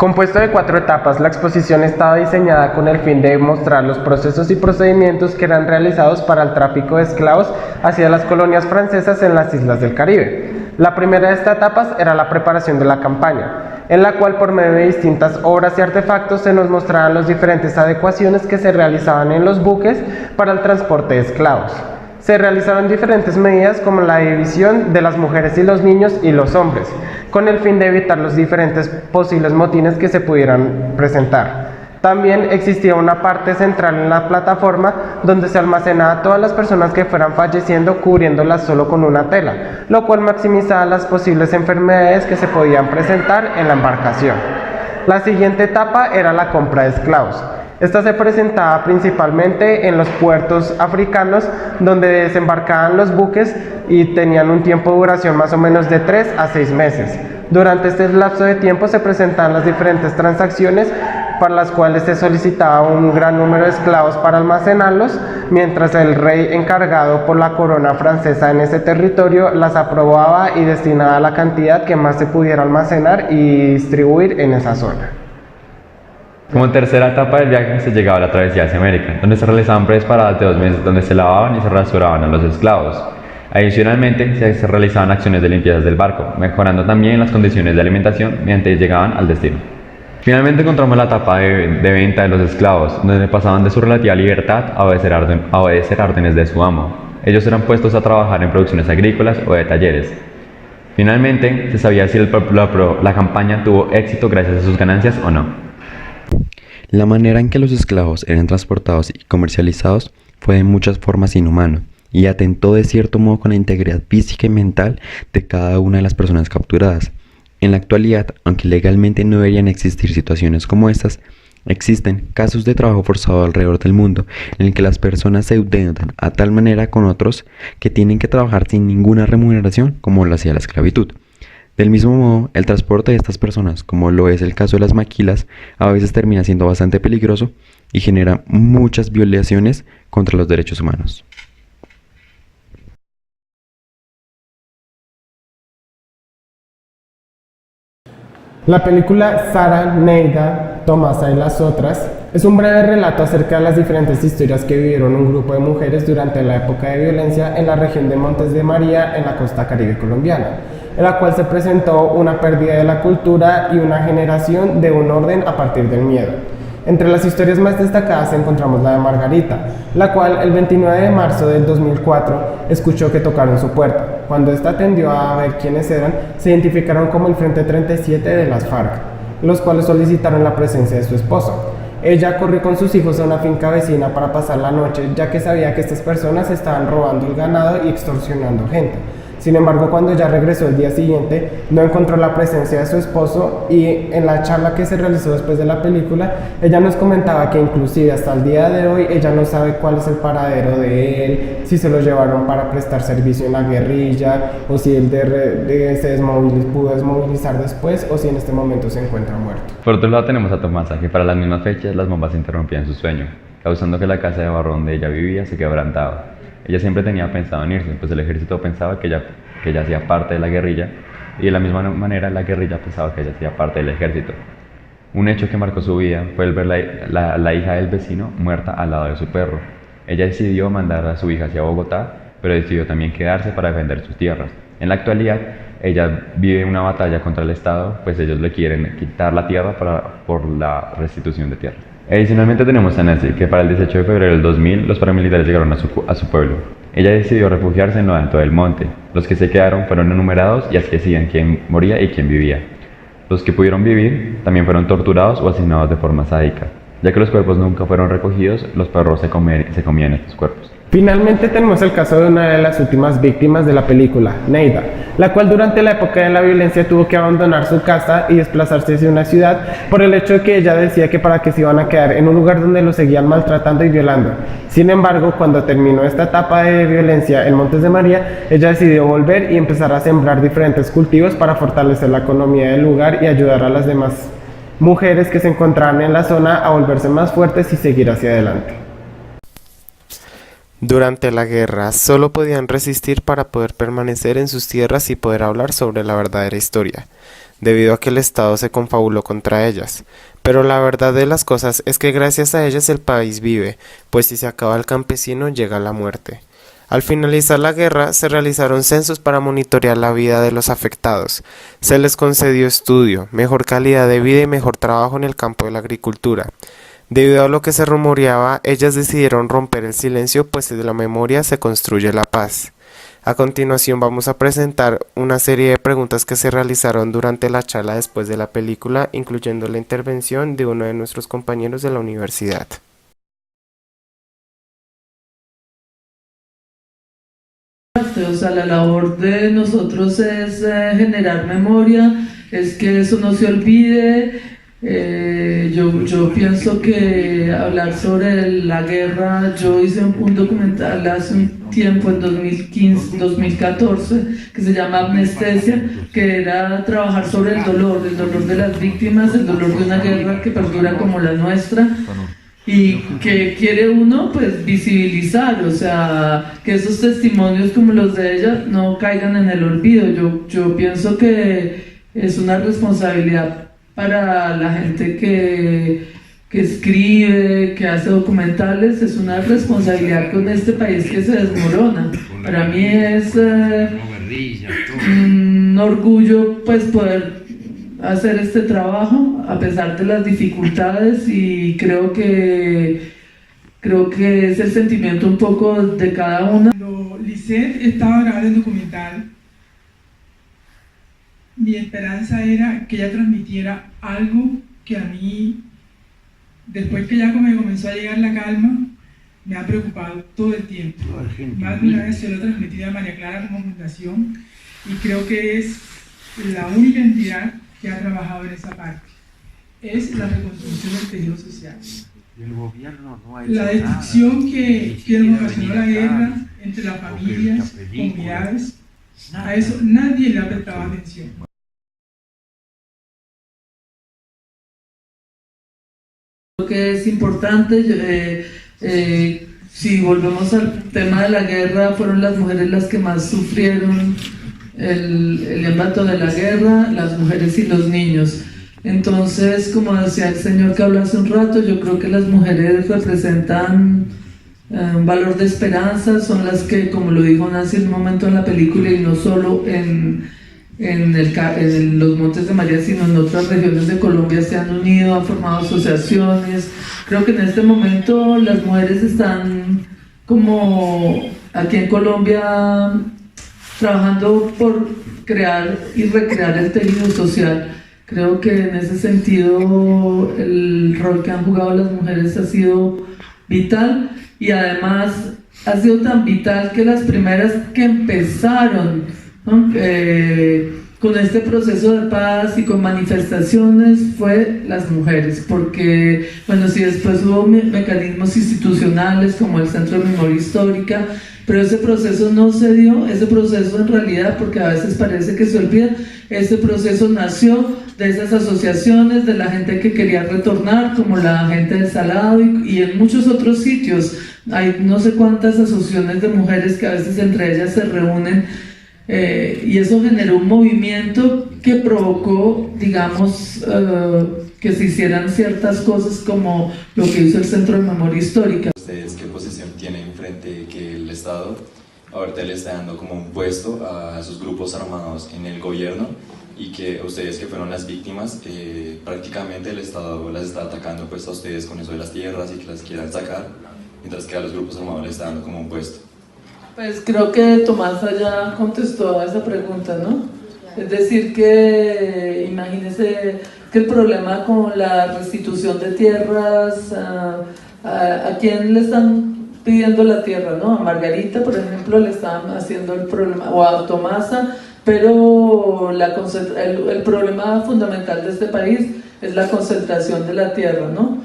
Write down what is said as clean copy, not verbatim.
Compuesto de 4 etapas, la exposición estaba diseñada con el fin de mostrar los procesos y procedimientos que eran realizados para el tráfico de esclavos hacia las colonias francesas en las islas del Caribe. La primera de estas etapas era la preparación de la campaña, en la cual por medio de distintas obras y artefactos se nos mostraban las diferentes adecuaciones que se realizaban en los buques para el transporte de esclavos. Se realizaron diferentes medidas como la división de las mujeres y los niños y los hombres, con el fin de evitar los diferentes posibles motines que se pudieran presentar. También existía una parte central en la plataforma donde se almacenaba todas las personas que fueran falleciendo cubriéndolas solo con una tela, lo cual maximizaba las posibles enfermedades que se podían presentar en la embarcación. La siguiente etapa era la compra de esclavos. Esta se presentaba principalmente en los puertos africanos donde desembarcaban los buques y tenían un tiempo de duración más o menos de 3 a 6 meses. Durante este lapso de tiempo se presentaban las diferentes transacciones para las cuales se solicitaba un gran número de esclavos para almacenarlos, mientras el rey encargado por la corona francesa en ese territorio las aprobaba y destinaba la cantidad que más se pudiera almacenar y distribuir en esa zona. Como tercera etapa del viaje se llegaba a la travesía hacia América, donde se realizaban breves paradas de 2 meses donde se lavaban y se rasuraban a los esclavos. Adicionalmente, se realizaban acciones de limpieza del barco, mejorando también las condiciones de alimentación mientras llegaban al destino. Finalmente encontramos la etapa de venta de los esclavos, donde pasaban de su relativa libertad a obedecer órdenes de su amo. Ellos eran puestos a trabajar en producciones agrícolas o de talleres. Finalmente, se sabía si la campaña tuvo éxito gracias a sus ganancias o no. La manera en que los esclavos eran transportados y comercializados fue de muchas formas inhumano y atentó de cierto modo con la integridad física y mental de cada una de las personas capturadas. En la actualidad, aunque legalmente no deberían existir situaciones como estas, existen casos de trabajo forzado alrededor del mundo en el que las personas se endeudan a tal manera con otros que tienen que trabajar sin ninguna remuneración como lo hacía la esclavitud. Del mismo modo, el transporte de estas personas, como lo es el caso de las maquilas, a veces termina siendo bastante peligroso y genera muchas violaciones contra los derechos humanos. La película Sara, Neida, Tomasa y las otras es un breve relato acerca de las diferentes historias que vivieron un grupo de mujeres durante la época de violencia en la región de Montes de María en la costa caribe colombiana, en la cual se presentó una pérdida de la cultura y una generación de un orden a partir del miedo. Entre las historias más destacadas encontramos la de Margarita, la cual el 29 de marzo del 2004 escuchó que tocaron su puerta. Cuando ésta atendió a ver quiénes eran, se identificaron como el Frente 37 de las FARC, los cuales solicitaron la presencia de su esposo. Ella corrió con sus hijos a una finca vecina para pasar la noche, ya que sabía que estas personas estaban robando el ganado y extorsionando gente. Sin embargo, cuando ella regresó el día siguiente, no encontró la presencia de su esposo y en la charla que se realizó después de la película, ella nos comentaba que inclusive hasta el día de hoy ella no sabe cuál es el paradero de él, si se lo llevaron para prestar servicio en la guerrilla o si él pudo desmovilizar después o si en este momento se encuentra muerto. Por otro lado tenemos a Tomasa, que para las mismas fechas las bombas interrumpían su sueño, causando que la casa de barro donde ella vivía se quebrantaba. Ella siempre tenía pensado en irse, pues el ejército pensaba que ella hacía parte de la guerrilla y de la misma manera la guerrilla pensaba que ella hacía parte del ejército. Un hecho que marcó su vida fue el ver la hija del vecino muerta al lado de su perro. Ella decidió mandar a su hija hacia Bogotá, pero decidió también quedarse para defender sus tierras. En la actualidad, ella vive una batalla contra el Estado, pues ellos le quieren quitar la tierra por la restitución de tierra. Adicionalmente tenemos a Nancy, que para el 18 de febrero del 2000 los paramilitares llegaron a su pueblo. Ella decidió refugiarse en lo alto del monte. Los que se quedaron fueron enumerados y así decían quién moría y quién vivía. Los que pudieron vivir también fueron torturados o asesinados de forma sádica. Ya que los cuerpos nunca fueron recogidos, los perros se comían estos cuerpos. Finalmente tenemos el caso de una de las últimas víctimas de la película, Neida, la cual durante la época de la violencia tuvo que abandonar su casa y desplazarse hacia una ciudad por el hecho de que ella decía que para qué se iban a quedar en un lugar donde los seguían maltratando y violando. Sin embargo, cuando terminó esta etapa de violencia en Montes de María, ella decidió volver y empezar a sembrar diferentes cultivos para fortalecer la economía del lugar y ayudar a las demás mujeres que se encontraban en la zona a volverse más fuertes y seguir hacia adelante. Durante la guerra, solo podían resistir para poder permanecer en sus tierras y poder hablar sobre la verdadera historia, debido a que el Estado se confabuló contra ellas. Pero la verdad de las cosas es que gracias a ellas el país vive, pues si se acaba el campesino llega la muerte. Al finalizar la guerra, se realizaron censos para monitorear la vida de los afectados. Se les concedió estudio, mejor calidad de vida y mejor trabajo en el campo de la agricultura. Debido a lo que se rumoreaba, ellas decidieron romper el silencio, pues de la memoria se construye la paz. A continuación vamos a presentar una serie de preguntas que se realizaron durante la charla después de la película, incluyendo la intervención de uno de nuestros compañeros de la universidad. O sea, la labor de nosotros es generar memoria, es que eso no se olvide. Yo pienso que hablar sobre la guerra, yo hice un documental hace un tiempo, en 2014, que se llama Amnestesia, que era trabajar sobre el dolor de las víctimas, el dolor de una guerra que perdura como la nuestra. Y que quiere uno pues visibilizar, o sea, que esos testimonios como los de ella no caigan en el olvido. Yo pienso que es una responsabilidad para la gente que escribe, que hace documentales, es una responsabilidad con este país que se desmorona. Para mí es un orgullo pues poder hacer este trabajo a pesar de las dificultades, y creo que es el sentimiento un poco de cada una. Cuando Lisette estaba grabando el documental, mi esperanza era que ella transmitiera algo que a mí, después que ya me comenzó a llegar la calma, me ha preocupado todo el tiempo. Más de una vez se lo he transmitido a María Clara como fundación, y creo que es la única entidad que ha trabajado en esa parte. Es la reconstrucción del tejido social. La destrucción que nos ocasionó la guerra entre las familias, comunidades, a eso nadie le ha prestado atención. Creo que es importante, si volvemos al tema de la guerra, fueron las mujeres las que más sufrieron el embate de la guerra, las mujeres y los niños. Entonces, como decía el señor que habló hace un rato, yo creo que las mujeres representan un valor de esperanza, son las que, como lo dijo Nancy en un momento en la película, y no solo en los Montes de María, sino en otras regiones de Colombia, se han unido, han formado asociaciones. Creo que en este momento las mujeres están como aquí en Colombia trabajando por crear y recrear el tejido social. Creo que en ese sentido el rol que han jugado las mujeres ha sido vital, y además ha sido tan vital que las primeras que empezaron, ¿no?, con este proceso de paz y con manifestaciones fue las mujeres, porque bueno, sí, después hubo mecanismos institucionales como el Centro de Memoria Histórica, pero ese proceso no se dio. Ese proceso en realidad, porque a veces parece que se olvida, ese proceso nació de esas asociaciones, de la gente que quería retornar, como la gente del Salado y en muchos otros sitios. Hay no sé cuántas asociaciones de mujeres que a veces entre ellas se reúnen, y eso generó un movimiento que provocó, digamos, que se hicieran ciertas cosas como lo que hizo el Centro de Memoria Histórica. ¿Ustedes qué posición tienen frente que el Estado ahorita le está dando como un puesto a esos grupos armados en el gobierno, y que ustedes, que fueron las víctimas, prácticamente el Estado las está atacando pues a ustedes con eso de las tierras y que las quieran sacar, mientras que a los grupos armados les está dando como un puesto? Pues creo que Tomás ya contestó a esa pregunta, ¿no? Es decir, que imagínese que el problema con la restitución de tierras, ¿a quién le están pidiendo la tierra, no? A Margarita, por ejemplo, le están haciendo el problema, o a Tomasa, pero el problema fundamental de este país es la concentración de la tierra, ¿no?